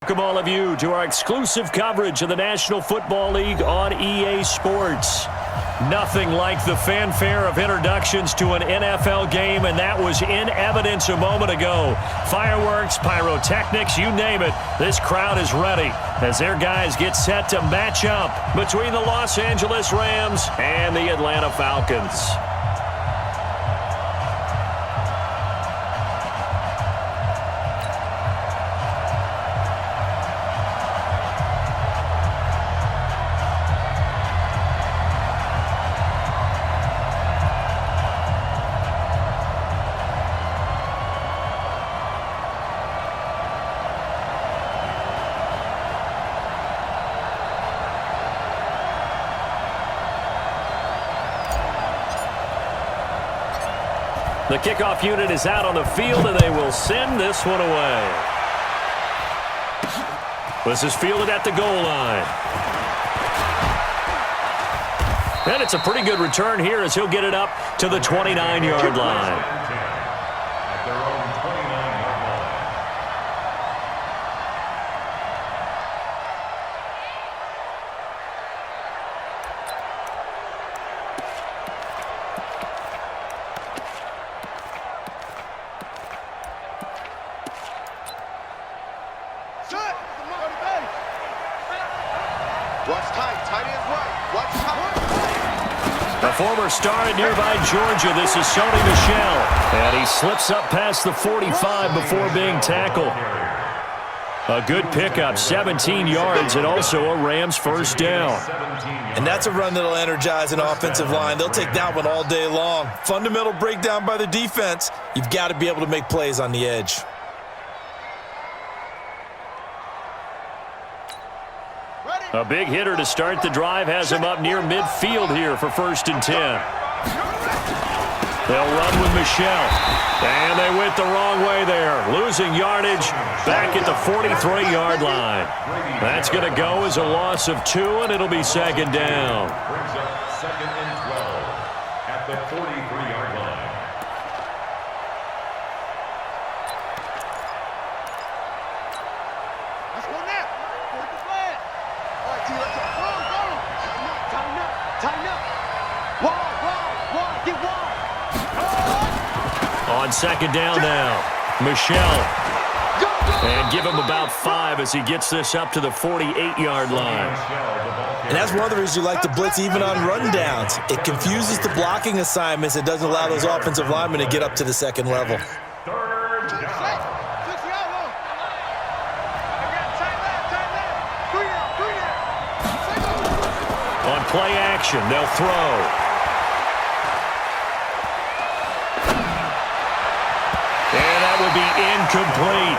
Welcome all of you to our exclusive coverage of the National Football League on EA Sports. Nothing like the fanfare of introductions to an NFL game, and that was in evidence a moment ago. Fireworks, pyrotechnics, you name it. This crowd is ready as their guys get set to match up between the Los Angeles Rams and the Atlanta Falcons. The kickoff unit is out on the field, and they will send this one away. This is fielded at the goal line. And it's a pretty good return here as he'll get it up to the 29-yard line. A former star at nearby Georgia, this is Sony Michel. And he slips up past the 45 before being tackled. A good pickup, 17 yards, and also a Rams first down. And that's a run that'll energize an offensive line. They'll take that one all day long. Fundamental breakdown by the defense. You've got to be able to make plays on the edge. A big hitter to start the drive has him up near midfield here for 1st and 10. They'll run with Michel. And they went the wrong way there. Losing yardage back at the 43-yard line. That's going to go as a loss of 2, and it'll be 2nd down. Brings up 2nd and 12 at the 43-yard line. Let's go now. Put the flag. All right, T, let's go. Go. Tighten up. Tighten up. Wide. Get wide. On 2nd down now, Michel. And give him about 5 as he gets this up to the 48-yard line. And that's one of the reasons you like to blitz even on rundowns. It confuses the blocking assignments. It doesn't allow those offensive linemen to get up to the 2nd level. On play action, they'll throw. And that will be incomplete.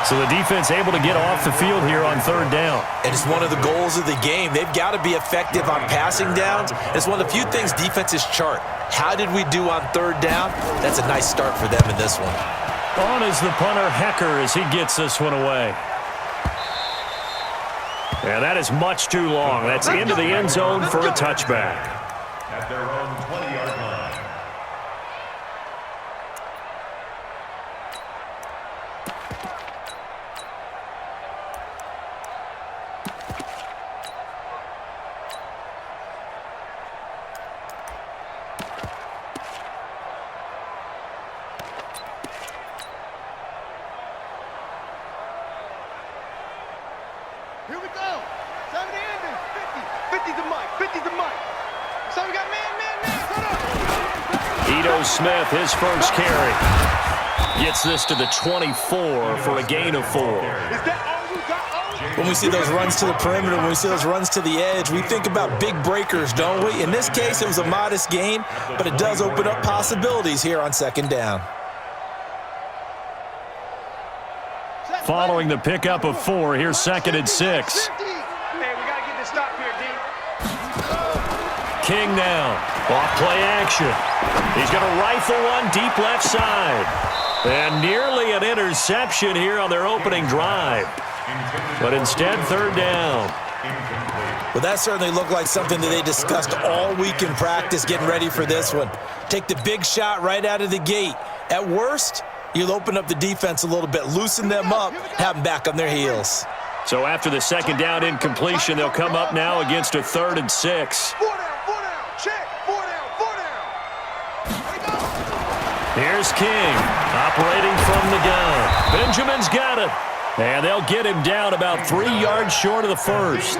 So the defense able to get off the field here on 3rd down. And it's one of the goals of the game. They've got to be effective on passing downs. It's one of the few things defenses chart. How did we do on 3rd down? That's a nice start for them in this one. On is the punter, Hecker, as he gets this one away. And that is much too long. That's into the end zone for a touchback. At their own 20-yard line. Here we go. 70 ending. 50. 50 to Mike. 50 to Mike. So we got man. Cut up. Ito Smith, his first carry. Gets this to the 24 for a gain of 4. Is that all you got? When we see those runs to the perimeter, when we see those runs to the edge, we think about big breakers, don't we? In this case, it was a modest gain, but it does open up possibilities here on 2nd down. Following the pickup of 4, here's 2nd and 6. Hey, we got to get this stop here, D. King now. Off play action. He's going to rifle one deep left side. And nearly an interception here on their opening drive. But instead, 3rd down. Well, that certainly looked like something that they discussed all week in practice getting ready for this one. Take the big shot right out of the gate. At worst, You'll open up the defense a little bit, loosen them up, have them back on their heels. So after the second down incompletion, they'll come up now against a 3rd and 6. 4 down, check, 4 down. Here's King, operating from the gun. Benjamin's got it. And they'll get him down about 3 yards short of the first.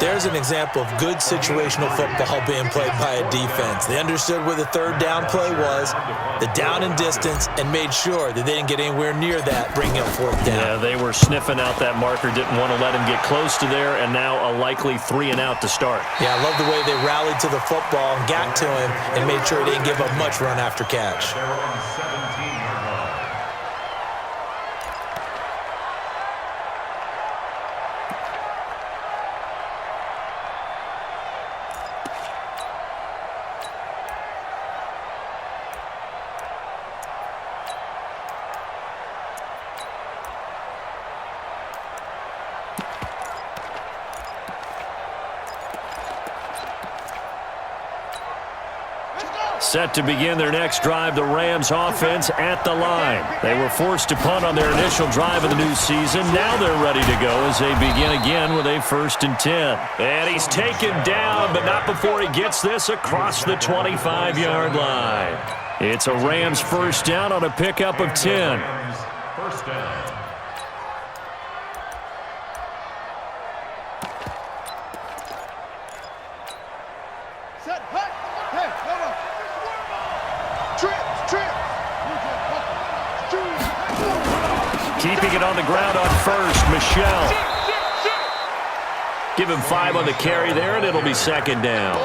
There's an example of good situational football being played by a defense. They understood where the 3rd down play was, the down and distance, and made sure that they didn't get anywhere near that, bringing up 4th down. Yeah, they were sniffing out that marker, didn't want to let him get close to there, and now a likely 3 and out to start. Yeah, I love the way they rallied to the football and got to him and made sure he didn't give up much run after catch. They're on 17-yard line. Set to begin their next drive, the Rams offense at the line. They were forced to punt on their initial drive of the new season. Now they're ready to go as they begin again with a 1st and 10. And he's taken down, but not before he gets this across the 25-yard line. It's a Rams 1st down on a pickup of 10. First down. Set, hut. Hey, hold on. Trip. Keeping it on the ground on 1st, Michelle. Give him 5 on the carry there, and it'll be 2nd down.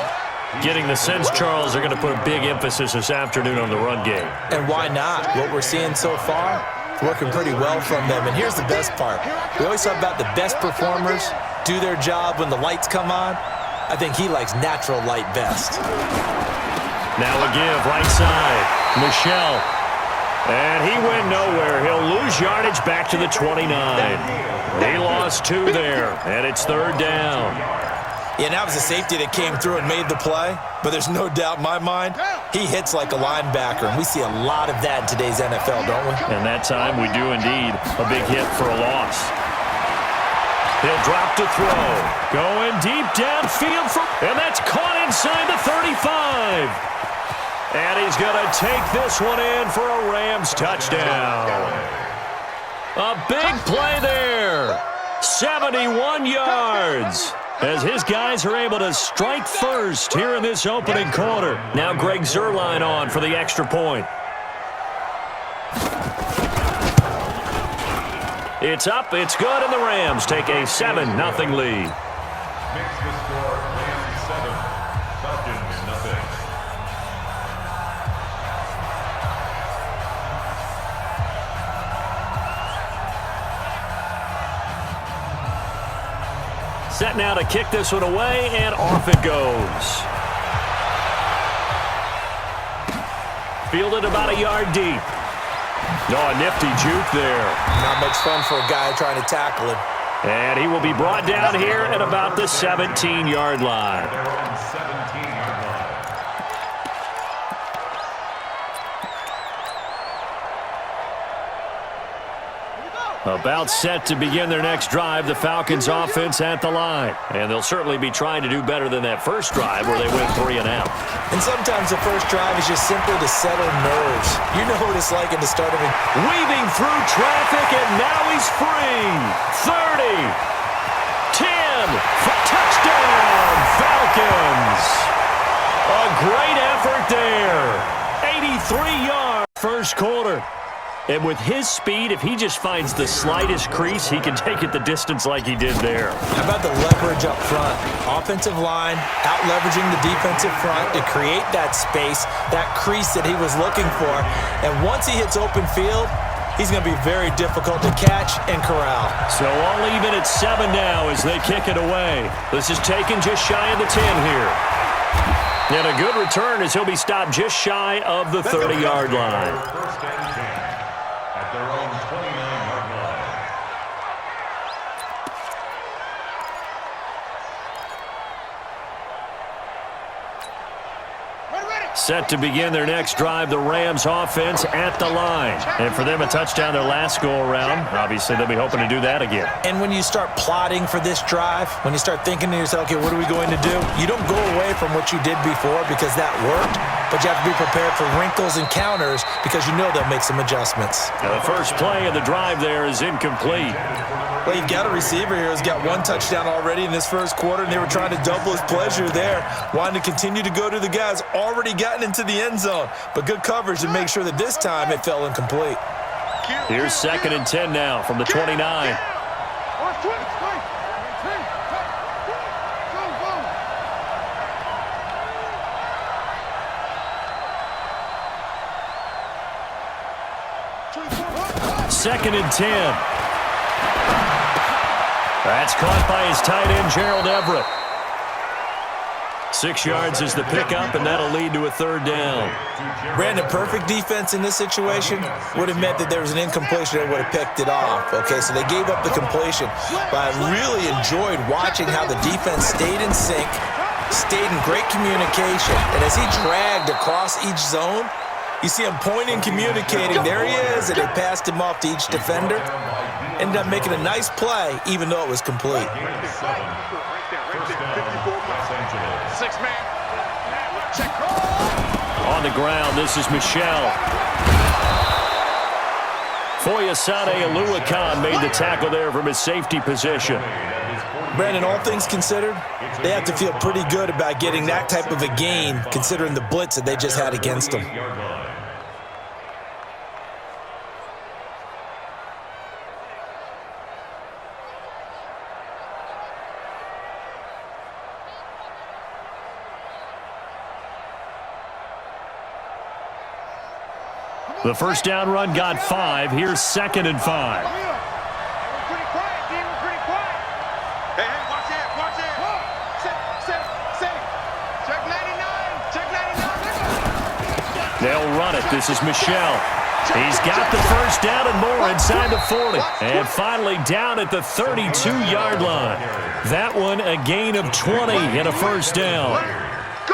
Getting the sense, Charles, they're going to put a big emphasis this afternoon on the run game. And why not? What we're seeing so far, it's working pretty well from them. And here's the best part. We always talk about the best performers do their job when the lights come on. I think he likes natural light best. Now a give, right side. Michelle. And he went nowhere. He'll lose yardage back to the 29. He lost 2 there, and it's 3rd down. Yeah, that was a safety that came through and made the play, but there's no doubt in my mind, he hits like a linebacker, and we see a lot of that in today's NFL, don't we? And that time we do indeed. A big hit for a loss. He'll drop to throw. Going deep downfield, and that's caught inside the 35. And he's going to take this one in for a Rams touchdown. A big play there. 71 yards. As his guys are able to strike first here in this opening quarter. Now Greg Zuerlein on for the extra point. It's up, it's good, and the Rams take a 7-0 lead. Makes the score Rams 7, Falcons nothing. Set now to kick this one away, and off it goes. Fielded about a yard deep. Oh, a nifty juke there. Not much fun for a guy trying to tackle him. And he will be brought down here at about the 17-yard line. They're on 17-yard line. About set to begin their next drive, the Falcons offense at the line. And they'll certainly be trying to do better than that first drive where they went 3 and out. And sometimes the first drive is just simply to settle nerves. You know what it's like at the start of it. Weaving through traffic, and now he's free. 30, 10, touchdown, Falcons. A great effort there. 83 yards, first quarter. And with his speed, if he just finds the slightest crease, he can take it the distance like he did there. How about the leverage up front? Offensive line, out-leveraging the defensive front to create that space, that crease that he was looking for. And once he hits open field, he's going to be very difficult to catch and corral. So all even at 7 now as they kick it away. This is taken just shy of the 10 here. And a good return as he'll be stopped just shy of the 30-yard line. First and 10 at their own 29-yard line. Ready. Set to begin their next drive, the Rams offense at the line. And for them, a touchdown their last go-around. Obviously, they'll be hoping to do that again. And when you start plotting for this drive, when you start thinking to yourself, okay, what are we going to do? You don't go away from what you did before because that worked, but you have to be prepared for wrinkles and counters because you know they'll make some adjustments. Now, the first play of the drive there is incomplete. Well, you've got a receiver here who's got one touchdown already in this first quarter, and they were trying to double his pleasure there, wanting to continue to go to the guys already gotten into the end zone. But good coverage to make sure that this time it fell incomplete. Here's 2nd and 10 now from the 29. Second and 10. That's caught by his tight end, Gerald Everett. 6 yards is the pickup, and that'll lead to a 3rd down. Brandon, perfect defense in this situation would have meant that there was an incompletion that would have picked it off. Okay, so they gave up the completion. But I really enjoyed watching how the defense stayed in sync, stayed in great communication. And as he dragged across each zone, you see him pointing, communicating. There he is, and they passed him off to each defender. Ended up making a nice play, even though it was complete. 6-man. Check. On the ground, this is Michelle. Foyesade Aluakan made the tackle there from his safety position. Brandon, all things considered, they have to feel pretty good about getting that type of a gain, considering the blitz that they just had against them. The first down run got 5. Here's 2nd and 5. Pretty quiet, D. We're pretty quiet. Hey, watch it, watch it. Set. Check 99, check 99. They'll run it. This is Michelle. He's got the first down and more inside the 40. And finally down at the 32-yard line. That one a gain of 20 and a first down.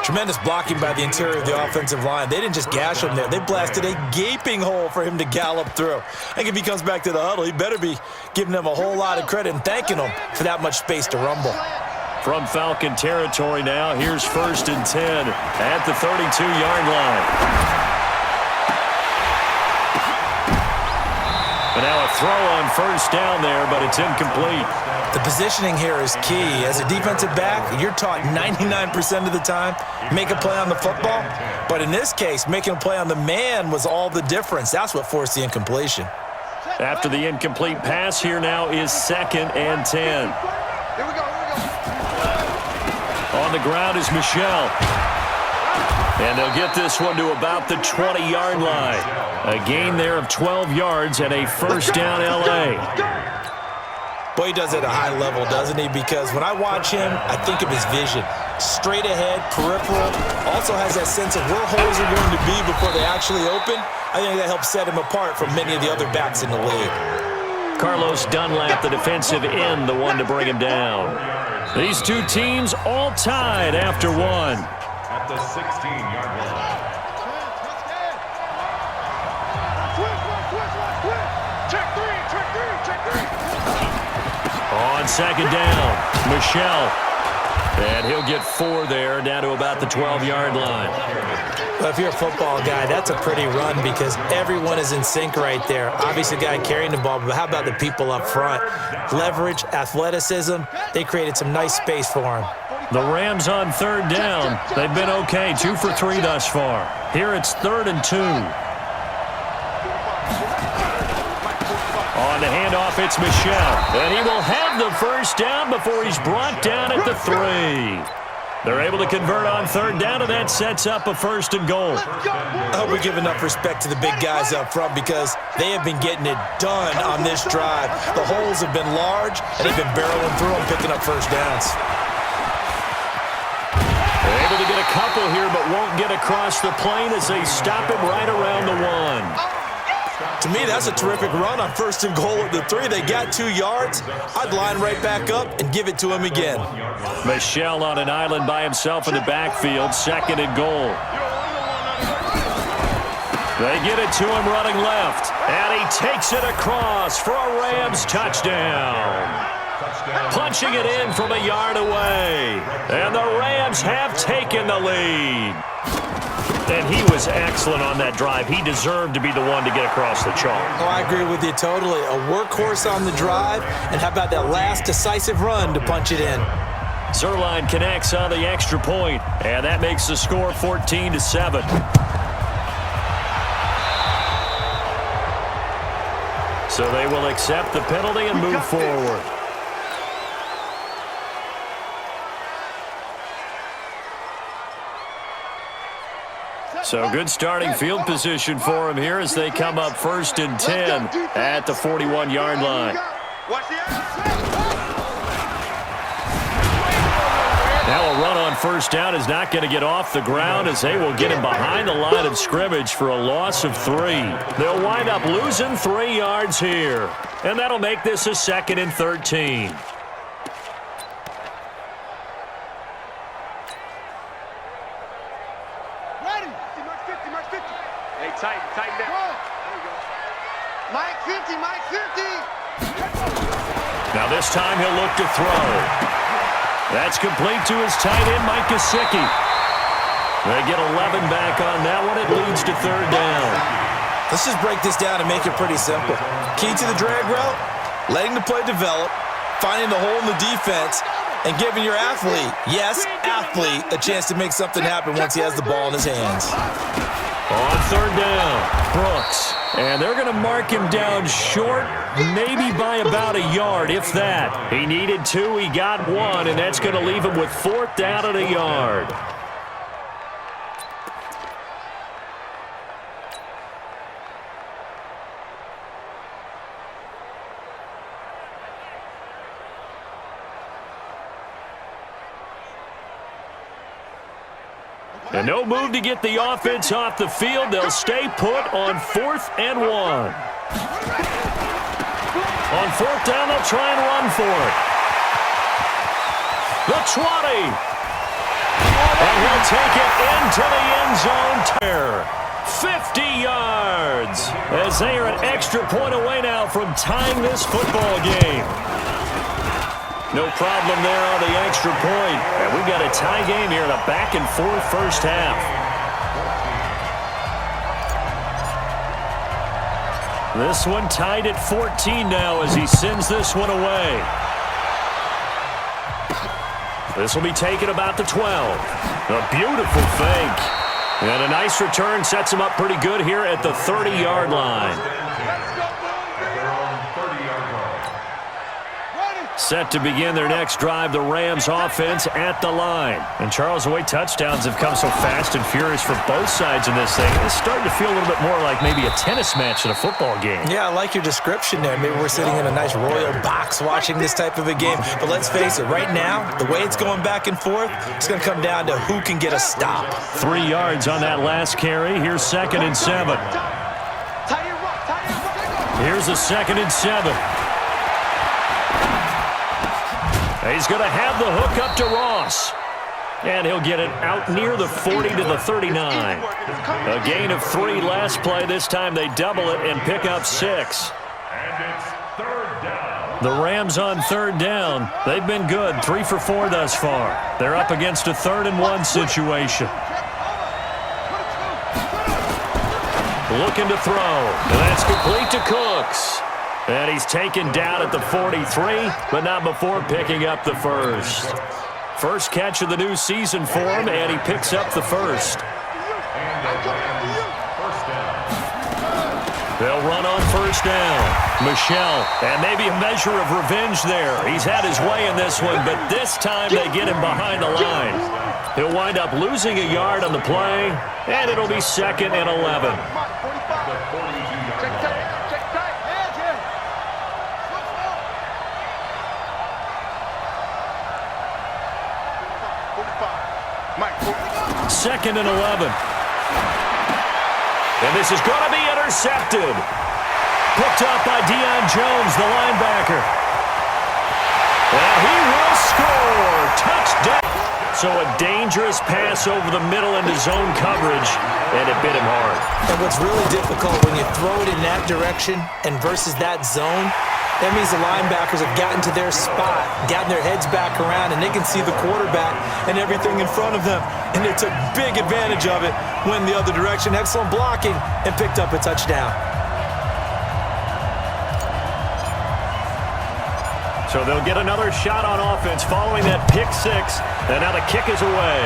Tremendous blocking by the interior of the offensive line. They didn't just gash him there. They blasted a gaping hole for him to gallop through. I think if he comes back to the huddle, he better be giving them a whole lot of credit and thanking them for that much space to rumble. From Falcon territory now, here's 1st and 10 at the 32-yard line. And now a throw on first down there, but it's incomplete. The positioning here is key. As a defensive back, you're taught 99% of the time, make a play on the football. But in this case, making a play on the man was all the difference. That's what forced the incompletion. After the incomplete pass, here now is 2nd and 10. Here we go. On the ground is Michelle. And they'll get this one to about the 20-yard line. A gain there of 12 yards and a first down L.A. Boy, he does it at a high level, doesn't he? Because when I watch him, I think of his vision. Straight ahead, peripheral. Also has that sense of where holes are going to be before they actually open. I think that helps set him apart from many of the other backs in the league. Carlos Dunlap, the defensive end, the one to bring him down. These two teams all tied after one. At the 16-yard line. On 2nd down, Michelle. And he'll get 4 there, down to about the 12-yard line. Well, if you're a football guy, that's a pretty run because everyone is in sync right there. Obviously, the guy carrying the ball, but how about the people up front? Leverage, athleticism, they created some nice space for him. The Rams on 3rd down. They've been okay, 2 for 3 thus far. Here it's 3rd and 2. On the handoff, it's Michelle. And he will have the first down before he's brought down at the 3. They're able to convert on 3rd down, and that sets up a 1st and goal. I hope we give enough respect to the big guys up front because they have been getting it done on this drive. The holes have been large, and they've been barreling through them, picking up first downs. They're able to get a couple here, but won't get across the plane as they stop him right around the 1. To me, that's a terrific run on 1st and goal at the 3. They got 2 yards. I'd line right back up and give it to him again. Michelle on an island by himself in the backfield, 2nd and goal. They get it to him running left, and he takes it across for a Rams touchdown. Punching it in from a yard away, and the Rams have taken the lead. And he was excellent on that drive. He deserved to be the one to get across the chalk. Oh, I agree with you totally. A workhorse on the drive, and how about that last decisive run to punch it in? Zerline connects on the extra point, and that makes the score 14-7. So they will accept the penalty and move forward. So good starting field position for him here as they come up 1st and 10 at the 41-yard line. Now a run on 1st down is not going to get off the ground as they will get him behind the line of scrimmage for a loss of 3. They'll wind up losing 3 yards here, and that'll make this a 2nd and 13. Tighten down. There you go. Mike 50, Mike 50. Now this time he'll look to throw. That's complete to his tight end, Mike Gesicki. They get 11 back on that one. It leads to 3rd down. Let's just break this down and make it pretty simple. Key to the drag route, letting the play develop, finding the hole in the defense, and giving your athlete, yes, athlete, a chance to make something happen once he has the ball in his hands. On 3rd down, Brooks. And they're going to mark him down short, maybe by about a yard, if that. He needed 2, he got 1, and that's going to leave him with 4th down and a yard. And no move to get the offense off the field. They'll stay put on 4th and 1. On 4th down, they'll try and run for it. The 20. And he'll take it into the end zone. 50 yards as they are an extra point away now from tying this football game. No problem there on the extra point. And we've got a tie game here in a back-and-forth first half. This one tied at 14 now as he sends this one away. This will be taken about the 12. A beautiful fake. And a nice return sets him up pretty good here at the 30-yard line. Set to begin their next drive, the Rams offense at the line. And Charles, the way touchdowns have come so fast and furious for both sides in this thing, it's starting to feel a little bit more like maybe a tennis match in a football game. Yeah, I like your description there. Maybe we're sitting in a nice royal box watching this type of a game. But let's face it, right now, the way it's going back and forth, it's going to come down to who can get a stop. 3 yards on that last carry. Here's 2nd and 7. Here's a 2nd and 7. He's going to have the hook up to Ross. And he'll get it out near the 40 to the 39. A gain of 3 last play. This time they double it and pick up 6. And it's 3rd down. The Rams on 3rd down. They've been good. 3 for 4 thus far. They're up against a 3rd and 1 situation. Looking to throw. And that's complete to Cooks. And he's taken down at the 43, but not before picking up the first. First catch of the new season for him, and he picks up the first. They'll run on 1st down. Michelle, and maybe a measure of revenge there. He's had his way in this one, but this time they get him behind the line. He'll wind up losing a yard on the play, and it'll be 2nd and 11. Second and 11. And this is going to be intercepted. Picked up by Deion Jones, the linebacker. And he will score. Touchdown. So a dangerous pass over the middle into zone coverage, and it bit him hard. And what's really difficult when you throw it in that direction and versus that zone, that means the linebackers have gotten to their spot, gotten their heads back around, and they can see the quarterback and everything in front of them. And they took big advantage of it, went the other direction, excellent blocking, and picked up a touchdown. So they'll get another shot on offense following that pick six, and now the kick is away.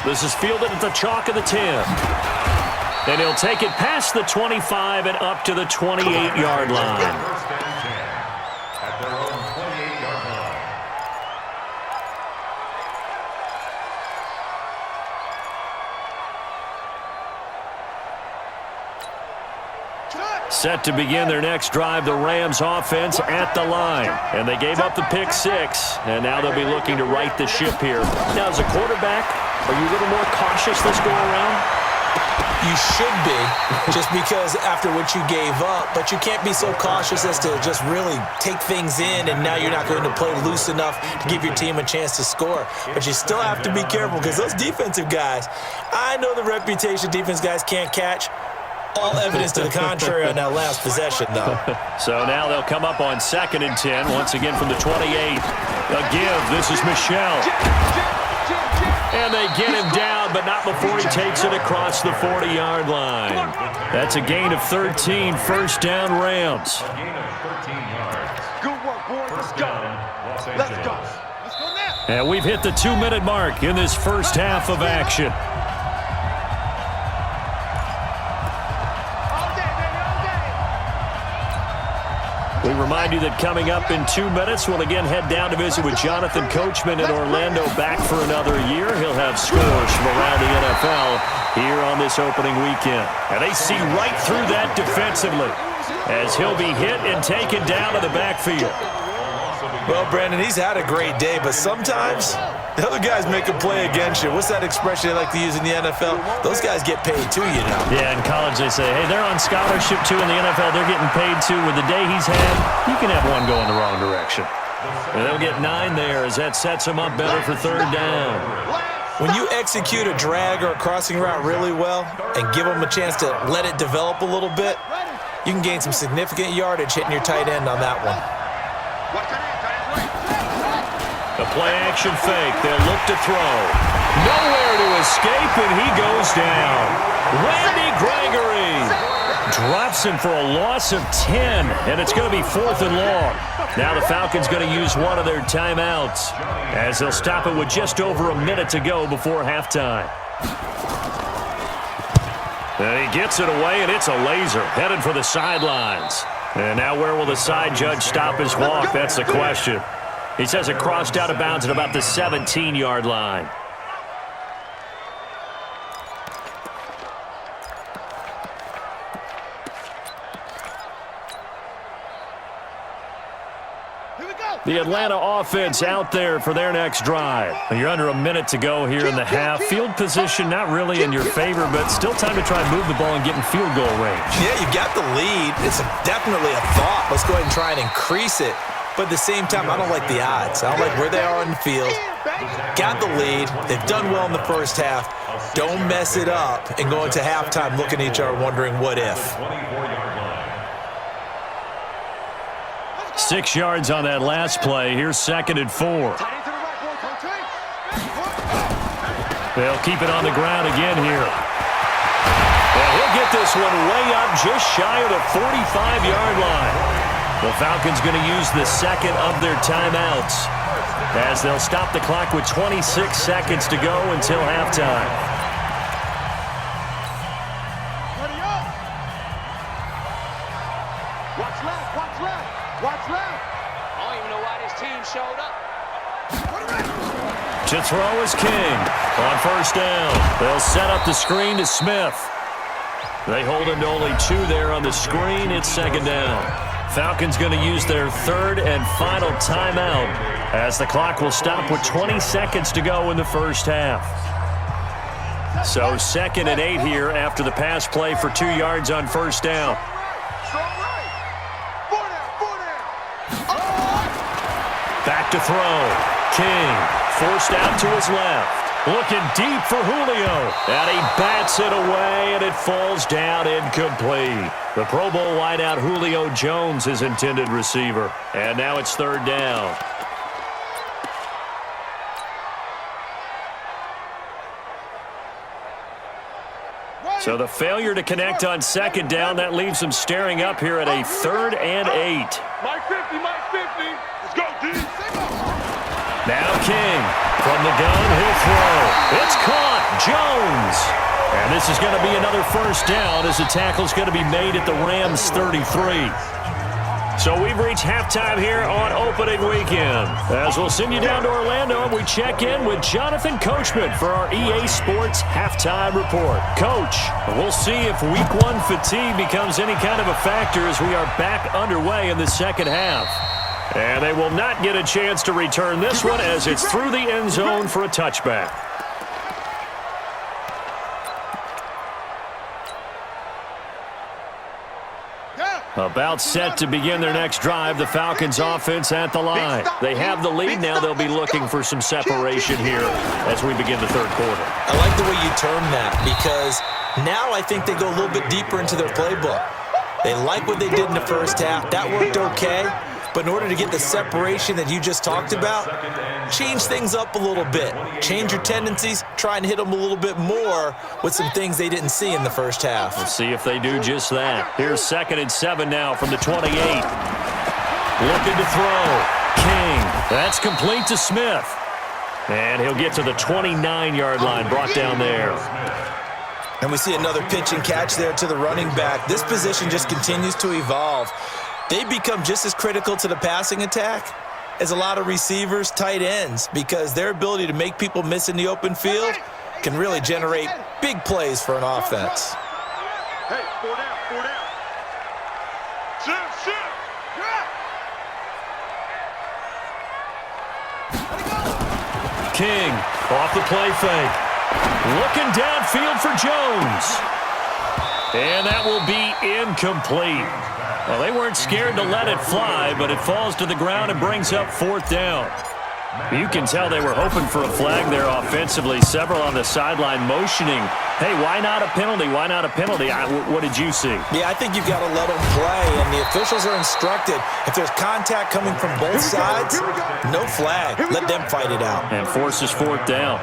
This is fielded at the chalk of the 10. And he'll take it past the 25 and up to the 28-yard line. First and 10 at their own 28-yard line. Set to begin their next drive, the Rams offense at the line. And they gave up the pick six, and now they'll be looking to right the ship here. Now, as a quarterback, are you a little more cautious this go around? You should be, just because after what you gave up, but you can't be so cautious as to just really take things in, and now you're not going to play loose enough to give your team a chance to score. But you still have to be careful, because those defensive guys, I know the reputation defense guys can't catch. All evidence to the contrary on that last possession, though. So now they'll come up on 2nd and 10, once again from the 28. A give, this is Michel. And they get him down, but not before he takes it across the 40-yard line. That's a gain of 13, first down Rams. A gain of 13 yards. Good work, boys. Let's First go. down, Los Let's go. Angeles. Let's go now. And we've hit the 2-minute mark in this first half of action. All day, baby, all day. We remind you that coming up in 2 minutes, we'll again head down to visit with Jonathan Coachman in Orlando, back for another year. He'll have scores from around the NFL here on this opening weekend. And they see right through that defensively as he'll be hit and taken down to the backfield. Well, Brandon, he's had a great day, but sometimes the other guys make a play against you. What's that expression they like to use in the NFL? Those guys get paid too, you know. Yeah, in college they say, hey, they're on scholarship too. In the NFL, they're getting paid too. With the day he's had, you can have one going the wrong direction. And they'll get 9 there as that sets them up better for 3rd down. When you execute a drag or a crossing route really well and give them a chance to let it develop a little bit, you can gain some significant yardage hitting your tight end on that one. Watch that hand, tight end right. The play-action fake. They'll look to throw. Nowhere to escape, and he goes down. Randy Gregory drops him for a loss of 10, and it's going to be 4th and long. Now the Falcons going to use one of their timeouts as they'll stop it with just over a minute to go before halftime. And he gets it away, and it's a laser headed for the sidelines. And now where will the side judge stop his walk? That's the question. He says it crossed out of bounds at about the 17-yard line. Here we go. The Atlanta offense out there for their next drive. You're under a minute to go here in the half. Field position not really in your favor, but still time to try and move the ball and get in field goal range. Yeah, you've got the lead. It's definitely a thought. Let's go ahead and try and increase it. But at the same time, I don't like the odds. I don't like where they are on the field. Got the lead. They've done well in the first half. Don't mess it up and go into halftime looking at each other wondering what if. 24-yard line. 6 yards on that last play. Here's 2nd and 4. Tight end to the right, boys. Home team. They'll keep it on the ground again here. And he'll get this one way up just shy of the 45-yard line. The Falcons going to use the second of their timeouts as they'll stop the clock with 26 seconds to go until halftime. Ready up. Watch left, watch left, watch left. I don't even know why this team showed up. To throw is King on 1st down. They'll set up the screen to Smith. They hold him to only 2 there on the screen. It's 2nd down. Falcons going to use their 3rd and final timeout as the clock will stop with 20 seconds to go in the first half. So 2nd and 8 here after the pass play for 2 yards on 1st down. Strong right. 4 down, 4 down. Back to throw. King forced out to his left. Looking deep for Julio. And he bats it away, and it falls down incomplete. The Pro Bowl wideout Julio Jones is intended receiver. And now it's third down. So the failure to connect on second down, that leaves him staring up here at a 3rd and 8. Mike 50, Mike 50. Let's go, D. Now King from the gun, he'll throw. It's caught. Jones. And this is going to be another first down as the tackle's going to be made at the Rams 33. So we've reached halftime here on opening weekend. As we'll send you down to Orlando, and we check in with Jonathan Coachman for our EA Sports Halftime Report. Coach, we'll see if Week 1 fatigue becomes any kind of a factor as we are back underway in the second half. And they will not get a chance to return this one as it's through the end zone for a touchback. About set to begin their next drive, the Falcons offense at the line. They have the lead now. They'll be looking for some separation here as we begin the third quarter. I like the way you term that because now I think they go a little bit deeper into their playbook. They like what they did in the first half. That worked okay. But in order to get the separation that you just talked about, change things up a little bit. Change your tendencies, try and hit them a little bit more with some things they didn't see in the first half. We'll see if they do just that. Here's 2nd and 7 now from the 28. Looking to throw. King. That's complete to Smith. And he'll get to the 29-yard line, brought down there. And we see another pitch and catch there to the running back. This position just continues to evolve. They become just as critical to the passing attack as a lot of receivers, tight ends, because their ability to make people miss in the open field can really generate big plays for an offense. Hey, 4 down, 4 down. Shoot. King off the play fake. Looking downfield for Jones. And that will be incomplete. Well, they weren't scared to let it fly, but it falls to the ground and brings up 4th down. You can tell they were hoping for a flag there offensively. Several on the sideline motioning, hey, why not a penalty? Why not a penalty? What did you see? Yeah, I think you've got to let them play, and the officials are instructed. If there's contact coming from both sides, no flag. Let them fight it out. And forces 4th down.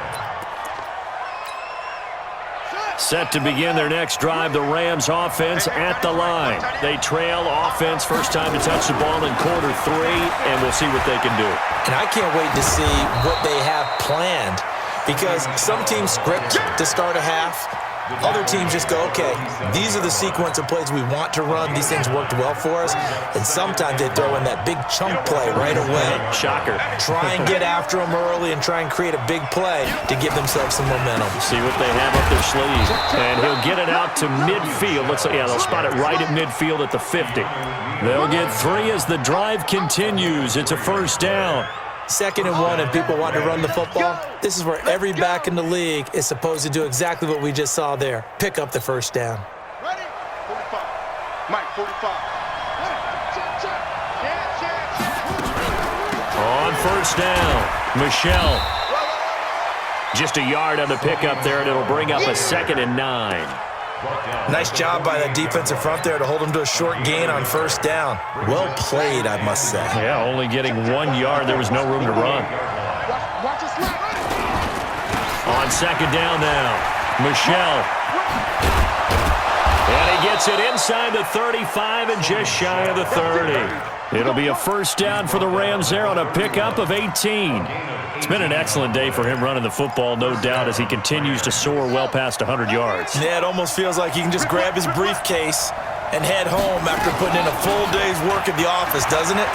Set to begin their next drive, the Rams offense at the line. They trail offense, first time to touch the ball in quarter 3, and we'll see what they can do. And I can't wait to see what they have planned because some teams script to start a half. Other teams just go, okay, these are the sequence of plays we want to run. These things worked well for us. And sometimes they throw in that big chunk play right away. Shocker. Try and get after them early and try and create a big play to give themselves some momentum. See what they have up their sleeve. And he'll get it out to midfield. Looks like, yeah, they'll spot it right at midfield at the 50. They'll get 3 as the drive continues. It's a first down. 2nd and 1 and people want to run the football. This is where every back in the league is supposed to do exactly what we just saw there. Pick up the first down. Ready? 45. Mike, 45. On first down, Michelle. Just a yard on the pickup there, and it'll bring up a 2nd and 9. Nice job by the defensive front there to hold them to a short gain on first down. Well played, I must say. Yeah, only getting 1 yard. There was no room to run. On 2nd down now, Michelle. And he gets it inside the 35 and just shy of the 30. It'll be a first down for the Rams there on a pickup of 18. It's been an excellent day for him running the football, no doubt, as he continues to soar well past 100 yards. Yeah, it almost feels like he can just grab his briefcase and head home after putting in a full day's work at the office, doesn't it?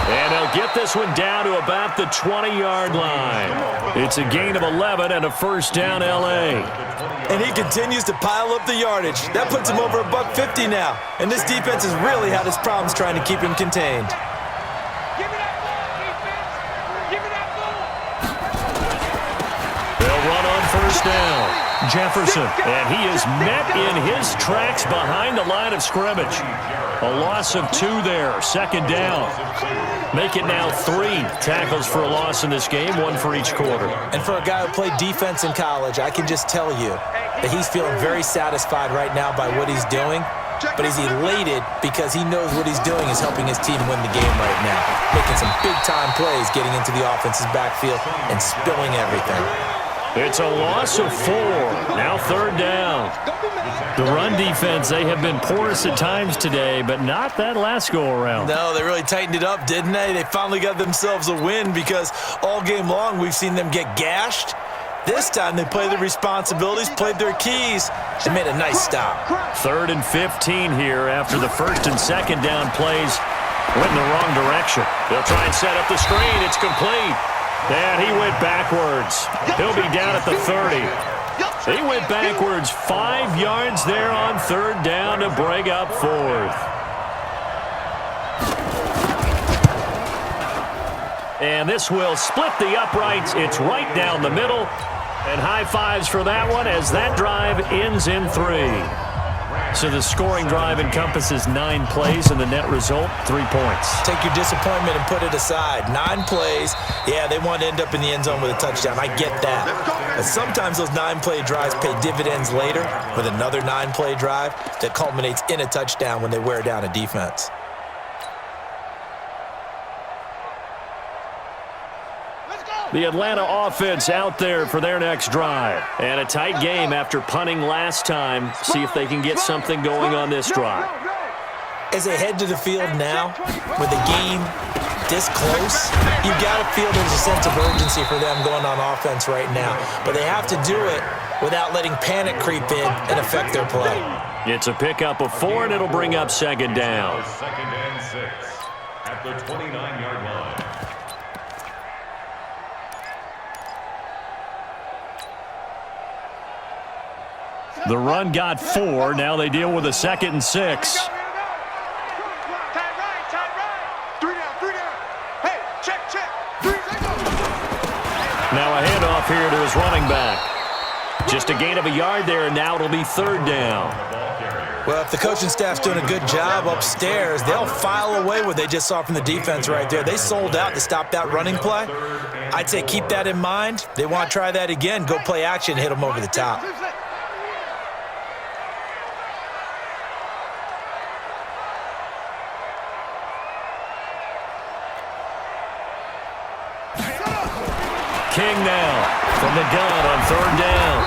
And he'll get this one down to about the 20-yard line. It's a gain of 11 and a first down L.A. And he continues to pile up the yardage. That puts him over $150 now. And this defense has really had its problems trying to keep him contained. Give me that ball, defense. Give me that ball. They'll run on first first down. Jefferson, and he is met in his tracks behind the line of scrimmage. A loss of 2 there, second down. Make it now 3 tackles for a loss in this game, 1 for each quarter. And for a guy who played defense in college, I can just tell you that he's feeling very satisfied right now by what he's doing, but he's elated because he knows what he's doing is helping his team win the game right now, making some big-time plays, getting into the offense's backfield and spilling everything. It's a loss of 4. Now third down. The run defense, they have been porous at times today, but not that last go-around. No, they really tightened it up, didn't they? They finally got themselves a win because all game long we've seen them get gashed. This time they played their responsibilities, played their keys, and made a nice stop. 3rd and 15 here after the first and second down plays went in the wrong direction. They'll try and set up the screen. It's complete. And he went backwards. He'll be down at the 30. He went backwards 5 yards there on third down to bring up 4th. And this will split the uprights. It's right down the middle. And high fives for that one as that drive ends in 3. So the scoring drive encompasses 9 plays, and the net result, 3 points. Take your disappointment and put it aside. 9 plays. Yeah, they want to end up in the end zone with a touchdown. I get that. But sometimes those 9-play drives pay dividends later with another 9-play drive that culminates in a touchdown when they wear down a defense. The Atlanta offense out there for their next drive. And a tight game after punting last time. See if they can get something going on this drive. As they head to the field now, with the game this close, you've got to feel there's a sense of urgency for them going on offense right now. But they have to do it without letting panic creep in and affect their play. It's a pickup of 4, and it'll bring up second down. 2nd and 6 at the 29-yard line. The run got 4. Now they deal with a 2nd and 6. Tight right. 3 down. Hey, check. 3 seconds. Now a handoff here to his running back. Just a gain of a yard there, and now it'll be third down. Well, if the coaching staff's doing a good job upstairs, they'll file away what they just saw from the defense right there. They sold out to stop that running play. I'd say keep that in mind. They want to try that again. Go play action, hit them over the top. King now from the gun on third down.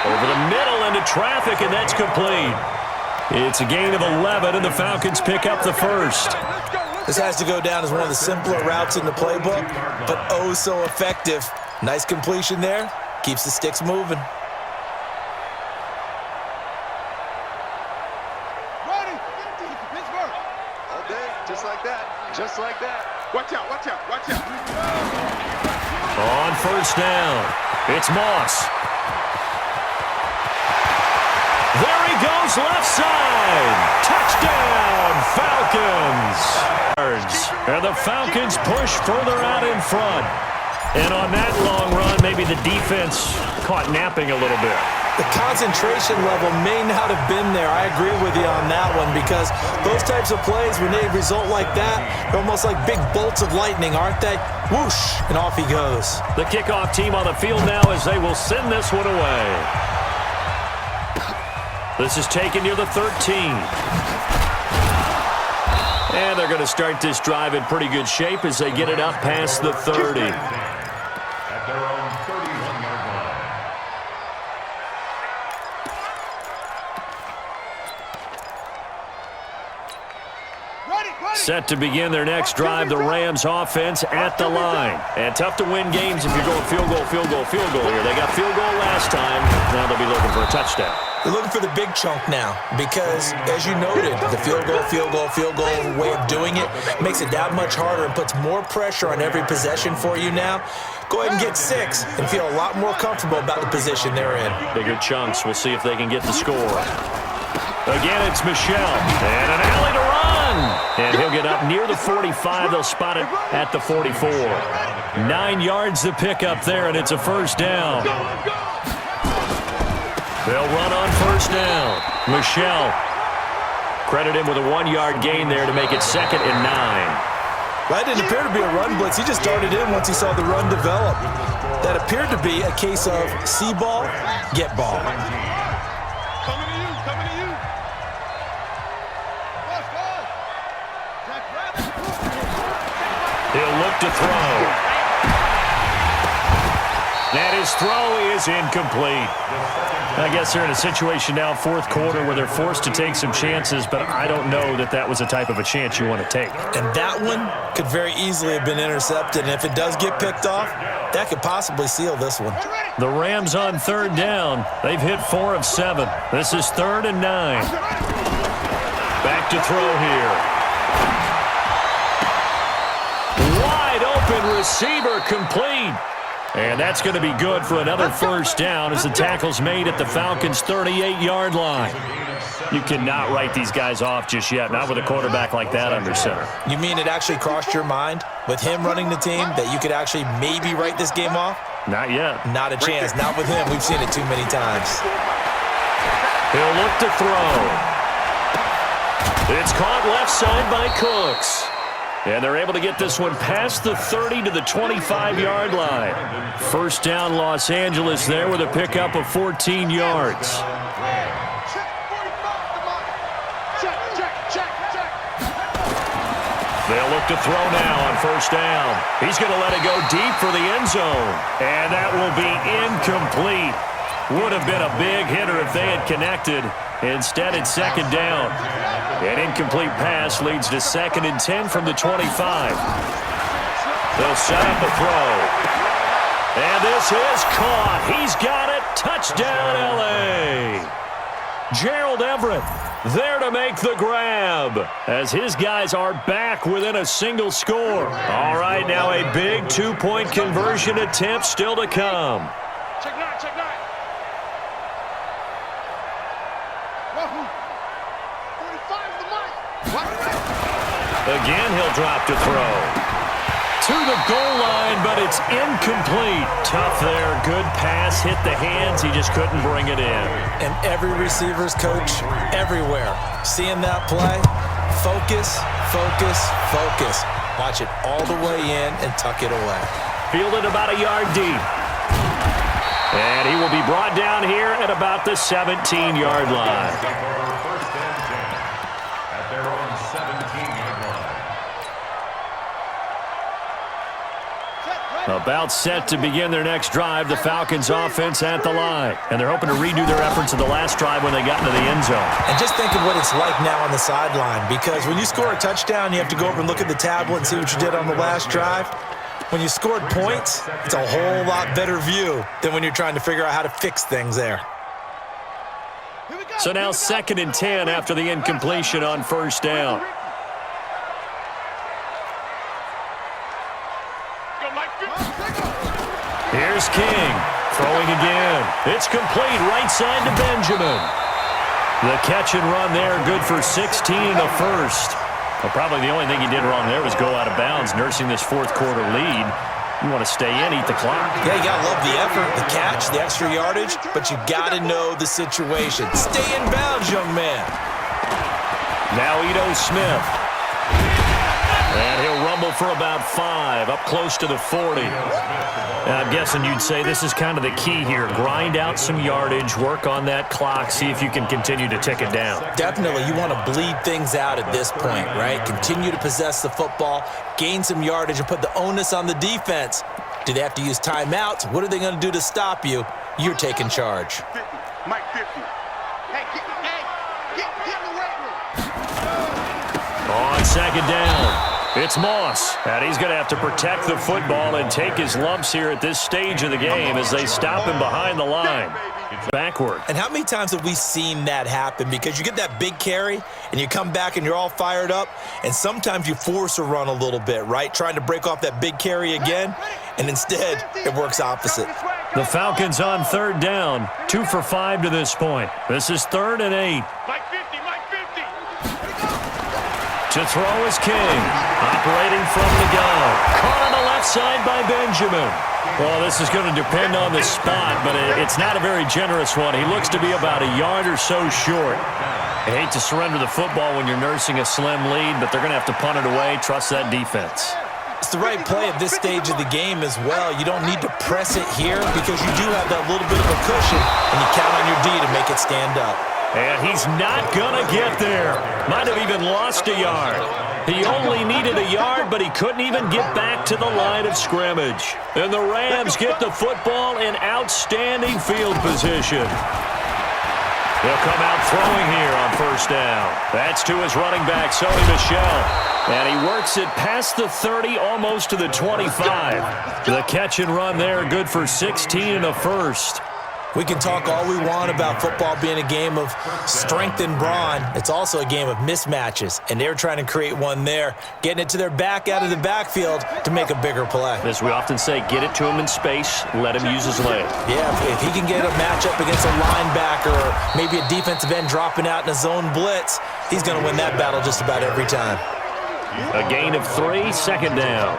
Over the middle into traffic, and that's complete. It's a gain of 11, and the Falcons pick up the first. This has to go down as one of the simpler routes in the playbook, but oh so effective. Nice completion there. Keeps the sticks moving. Ready. Pittsburgh. All day, just like that. Watch out. On first down, it's Moss. There he goes, left side. Touchdown, Falcons. And the Falcons push further out in front. And on that long run, maybe the defense caught napping a little bit. The concentration level may not have been there. I agree with you on that one because those types of plays, when they result like that, they're almost like big bolts of lightning, aren't they? Whoosh, and off he goes. The kickoff team on the field now as they will send this one away. This is taken near the 13. And they're going to start this drive in pretty good shape as they get it up past the 30. At their own 31-yard line. Set to begin their next drive, the Rams offense at the line. And tough to win games if you're going field goal here. They got field goal last time. Now they'll be looking for a touchdown. They're looking for the big chunk now because, as you noted, the field goal way of doing it makes it that much harder and puts more pressure on every possession for you now. Go ahead and get 6 and feel a lot more comfortable about the position they're in. Bigger chunks. We'll see if they can get the score. Again, it's Michel. And an alley to run. And he'll get up near the 45. They'll spot it at the 44. 9 yards to pick up there, and it's a first down. They'll run on first down. Michelle. Credit him with a 1-yard gain there to make it 2nd and 9. That didn't appear to be a run blitz. He just started in once he saw the run develop. That appeared to be a case of see ball, get ball. Coming to you, coming to you. Let's go. Jack Rabbit. He'll look to throw. And his throw is incomplete. I guess they're in a situation now, 4th quarter, where they're forced to take some chances, but I don't know that that was the type of a chance you want to take. And that one could very easily have been intercepted, and if it does get picked off, that could possibly seal this one. The Rams on 3rd down. They've hit 4 of 7. This is 3rd and 9. Back to throw here. Wide open receiver, complete. And that's going to be good for another first down as the tackle's made at the Falcons' 38-yard line. You cannot write these guys off just yet, not with a quarterback like that under center. You mean it actually crossed your mind with him running the team that you could actually maybe write this game off? Not yet. Not a chance. Not with him. We've seen it too many times. He'll look to throw. It's caught left side by Cooks. And they're able to get this one past the 30 to the 25-yard line. First down, Los Angeles there with a pickup of 14 yards. They'll look to throw now on first down. He's going to let it go deep for the end zone. And that will be incomplete. Would have been a big hitter if they had connected. Instead, it's 2nd down. An incomplete pass leads to 2nd and 10 from the 25. They'll set up a throw. And this is caught. He's got it. Touchdown, L.A. Gerald Everett there to make the grab as his guys are back within a single score. All right, now a big 2-point conversion attempt still to come. Check 9, check 9. Again, he'll drop to throw. To the goal line, but it's incomplete. Tough there. Good pass. Hit the hands. He just couldn't bring it in. And every receiver's coach everywhere. Seeing that play, focus, focus, focus. Watch it all the way in and tuck it away. Fielded about a yard deep. And he will be brought down here at about the 17-yard line. About set to begin their next drive, the Falcons offense at the line. And they're hoping to redo their efforts of the last drive when they got into the end zone. And just think of what it's like now on the sideline, because when you score a touchdown, you have to go over and look at the tablet and see what you did on the last drive. When you scored points, it's a whole lot better view than when you're trying to figure out how to fix things there. So now 2nd and 10 after the incompletion on first down. Here's King, throwing again. It's complete, right side to Benjamin. The catch and run there, good for 16 and a first. Well, probably the only thing he did wrong there was go out of bounds, nursing this 4th quarter lead. You want to stay in, eat the clock. Yeah, you got to love the effort, the catch, the extra yardage, but you got to know the situation. Stay in bounds, young man. Now Ito Smith. And he'll rumble for about 5, up close to the 40. I'm guessing you'd say this is kind of the key here. Grind out some yardage, work on that clock, see if you can continue to tick it down. Definitely. You want to bleed things out at this point, right? Continue to possess the football, gain some yardage, and put the onus on the defense. Do they have to use timeouts? What are they going to do to stop you? You're taking charge. 50. Mike 50. Hey, get in the weight room. On 2nd down. It's Moss, and he's going to have to protect the football and take his lumps here at this stage of the game as they stop him behind the line. Backward. And how many times have we seen that happen? Because you get that big carry, and you come back and you're all fired up, and sometimes you force a run a little bit, right? Trying to break off that big carry again, and instead it works opposite. The Falcons on 3rd down, 2 for 5 to this point. This is 3rd and 8. Mike 50, Mike 50. To throw is King. Operating from the gun. Caught on the left side by Benjamin. Well, this is going to depend on the spot, but it's not a very generous one. He looks to be about a yard or so short. I hate to surrender the football when you're nursing a slim lead, but they're going to have to punt it away. Trust that defense. It's the right play at this stage of the game as well. You don't need to press it here because you do have that little bit of a cushion, and you count on your D to make it stand up. And he's not going to get there. Might have even lost a yard. He only needed a yard, but he couldn't even get back to the line of scrimmage. And the Rams get the football in outstanding field position. They'll come out throwing here on first down. That's to his running back, Sony Michel. And he works it past the 30, almost to the 25. The catch and run there, good for 16 and a first. We can talk all we want about football being a game of strength and brawn. It's also a game of mismatches, and they're trying to create one there, getting it to their back out of the backfield to make a bigger play. As we often say, get it to him in space, let him use his leg. Yeah, if he can get a matchup against a linebacker or maybe a defensive end dropping out in a zone blitz, he's going to win that battle just about every time. A gain of 3, second down.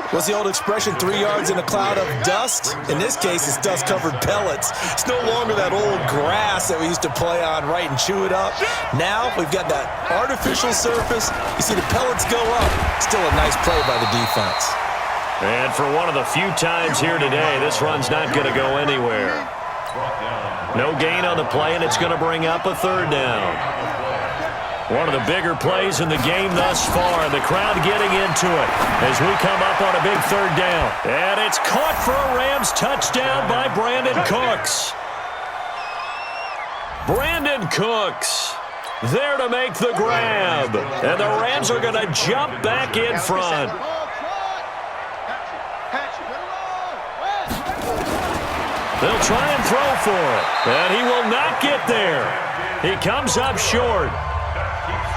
What's the old expression, 3 yards in a cloud of dust? In this case, it's dust-covered pellets. It's no longer that old grass that we used to play on, right, and chew it up. Now we've got that artificial surface. You see the pellets go up. Still a nice play by the defense. And for one of the few times here today, this run's not going to go anywhere. No gain on the play, and it's going to bring up a third down. One of the bigger plays in the game thus far. The crowd getting into it as we come up on a big third down. And it's caught for a Rams touchdown by Brandon Cooks. Brandon Cooks there to make the grab. And the Rams are going to jump back in front. They'll try and throw for it. And he will not get there. He comes up short.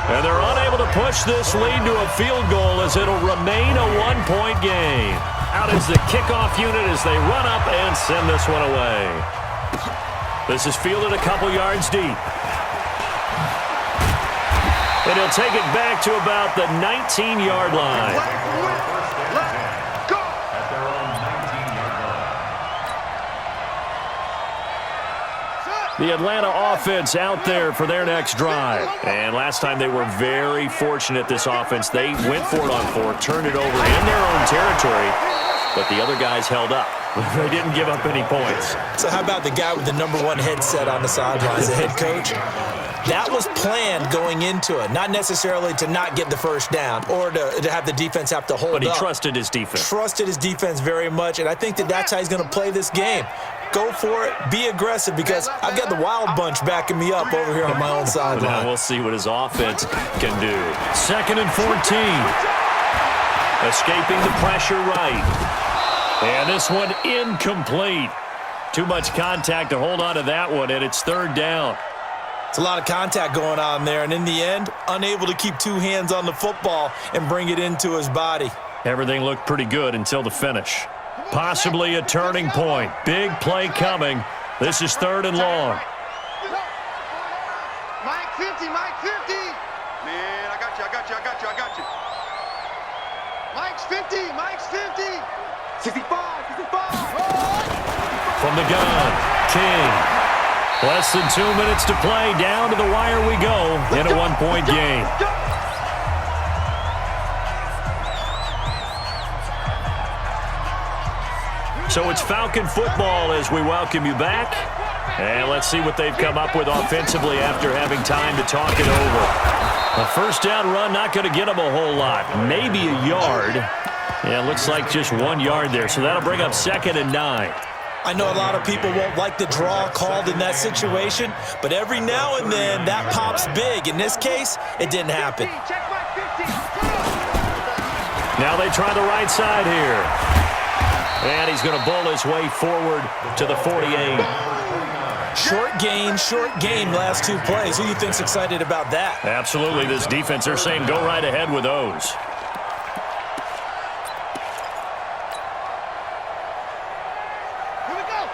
And they're unable to push this lead to a field goal as it'll remain a one-point game. Out is the kickoff unit as they run up and send this one away. This is fielded a couple yards deep. And he'll take it back to about the 19-yard line. The Atlanta offense out there for their next drive. And last time they were very fortunate, this offense. They went for it on 4, turned it over in their own territory, but the other guys held up. They didn't give up any points. So how about the guy with the #1 headset on the sidelines, the head coach? That was planned going into it, not necessarily to not get the first down or to have the defense have to hold up. But he trusted his defense. Trusted his defense very much, and I think that's how he's going to play this game. Go for it, be aggressive, because I've got the wild bunch backing me up over here on my own sideline. Now we'll see what his offense can do. 2nd and 14. Escaping the pressure right. And this one incomplete. Too much contact to hold on to that one, and it's 3rd down. It's a lot of contact going on there, and in the end, unable to keep 2 hands on the football and bring it into his body. Everything looked pretty good until the finish. Possibly a turning point. Big play coming. This is 3rd and long. Mike 50, Mike 50. Man, I got you. Mike's 50, Mike's 50. 65, 65. From the gun, King. Less than 2 minutes to play. Down to the wire we go in a one-point game. So it's Falcon football as we welcome you back. And let's see what they've come up with offensively after having time to talk it over. A first down run, not going to get them a whole lot. Maybe a yard. Yeah, it looks like just 1 yard there. So that'll bring up 2nd and 9. I know a lot of people won't like the draw called in that situation, but every now and then that pops big. In this case, it didn't happen. Now they try the right side here. And he's going to bowl his way forward to the 48. Short gain last 2 plays. Who do you think's excited about that? Absolutely. This defense, they're saying go right ahead with those. Here we go.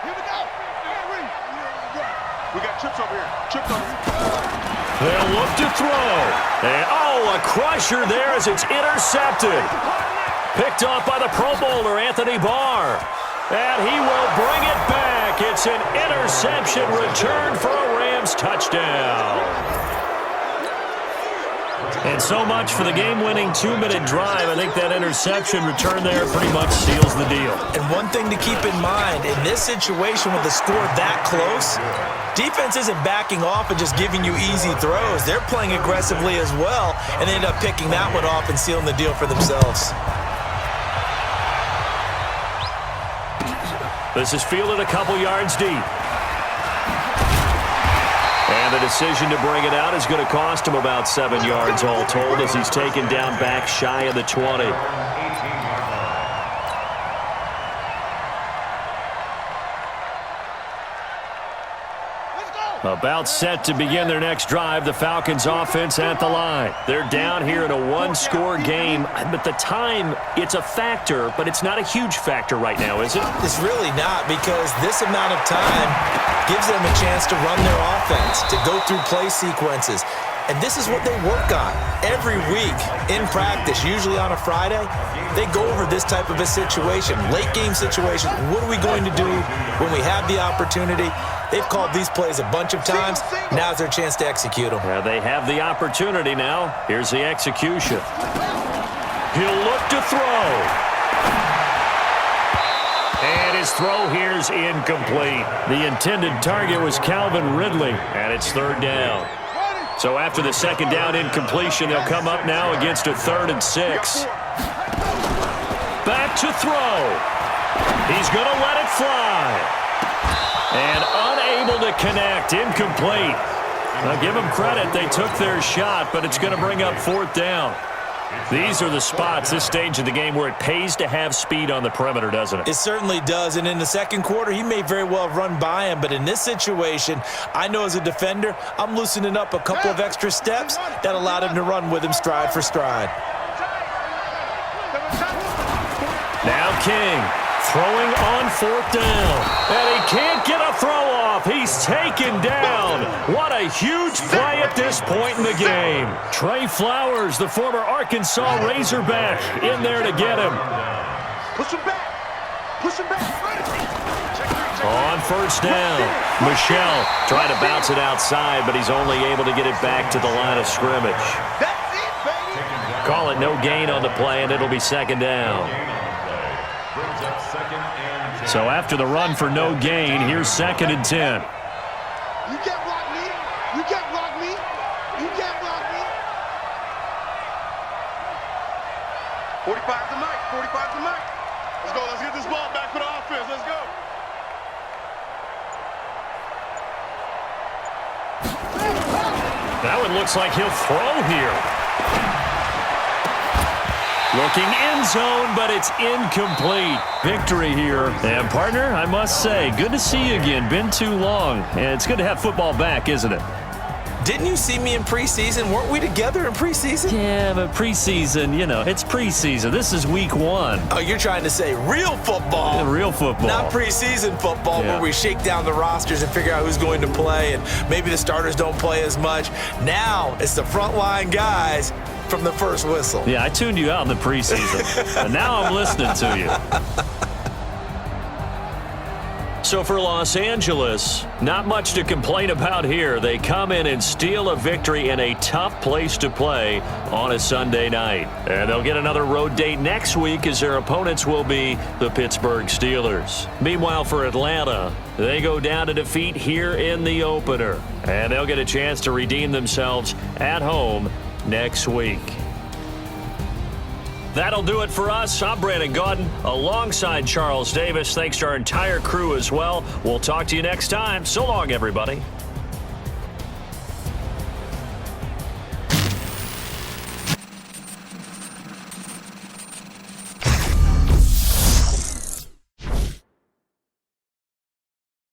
We got chips over here. Chips over here. They'll look to throw. And, a crusher there as it's intercepted. Picked off by the Pro Bowler, Anthony Barr. And he will bring it back. It's an interception return for a Rams touchdown. And so much for the game-winning 2-minute drive. I think that interception return there pretty much seals the deal. And one thing to keep in mind, in this situation with the score that close, defense isn't backing off and just giving you easy throws. They're playing aggressively as well, and they end up picking that one off and sealing the deal for themselves. This is fielded a couple yards deep. And the decision to bring it out is going to cost him about 7 yards all told as he's taken down back shy of the 20. About set to begin their next drive, the Falcons offense at the line. They're down here in a one-score game, but the time, it's a factor, but it's not a huge factor right now, is it? It's really not, because this amount of time gives them a chance to run their offense, to go through play sequences. And this is what they work on every week in practice, usually on a Friday. They go over this type of a situation, late game situation. What are we going to do when we have the opportunity? They've called these plays a bunch of times. Now's their chance to execute them. Well, they have the opportunity now. Here's the execution. He'll look to throw. And his throw here's incomplete. The intended target was Calvin Ridley, and it's third down. So after the second down incompletion, they'll come up now against a 3rd and 6. Back to throw. He's going to let it fly. And unable to connect, incomplete. Now give them credit, they took their shot, but it's going to bring up 4th down. These are the spots, this stage of the game, where it pays to have speed on the perimeter, doesn't it? It certainly does, and in the second quarter, he may very well run by him, but in this situation, I know as a defender, I'm loosening up a couple of extra steps that allowed him to run with him stride for stride. Now King. Throwing on 4th down. And he can't get a throw off. He's taken down. What a huge play at this point in the game. Trey Flowers, the former Arkansas Razorback, in there to get him. Push him back. Push him back. On 1st down, Michelle tried to bounce it outside, but he's only able to get it back to the line of scrimmage. That's it, baby. Call it no gain on the play, and it'll be 2nd down. So after the run for no gain, here's 2nd and 10. You can't block me. You can't block me. You can't block me. 45 to Mike. 45 to Mike. Let's go. Let's get this ball back for the offense. Let's go. That one looks like he'll throw here. Looking end zone, but it's incomplete. Victory here. And, partner, I must say, good to see you again. Been too long. And it's good to have football back, isn't it? Didn't you see me in preseason? Weren't we together in preseason? Yeah, but preseason, it's preseason. This is week 1. Oh, you're trying to say real football. Yeah, real football. Not preseason football where we shake down the rosters and figure out who's going to play, and maybe the starters don't play as much. Now it's the frontline guys from the first whistle. Yeah, I tuned you out in the preseason. And now I'm listening to you. So for Los Angeles, not much to complain about here. They come in and steal a victory in a tough place to play on a Sunday night. And they'll get another road date next week as their opponents will be the Pittsburgh Steelers. Meanwhile, for Atlanta, they go down to defeat here in the opener. And they'll get a chance to redeem themselves at home next week. That'll do it for us. I'm Brandon Gaudin alongside Charles Davis. Thanks to our entire crew as well. We'll talk to you next time. So long, everybody.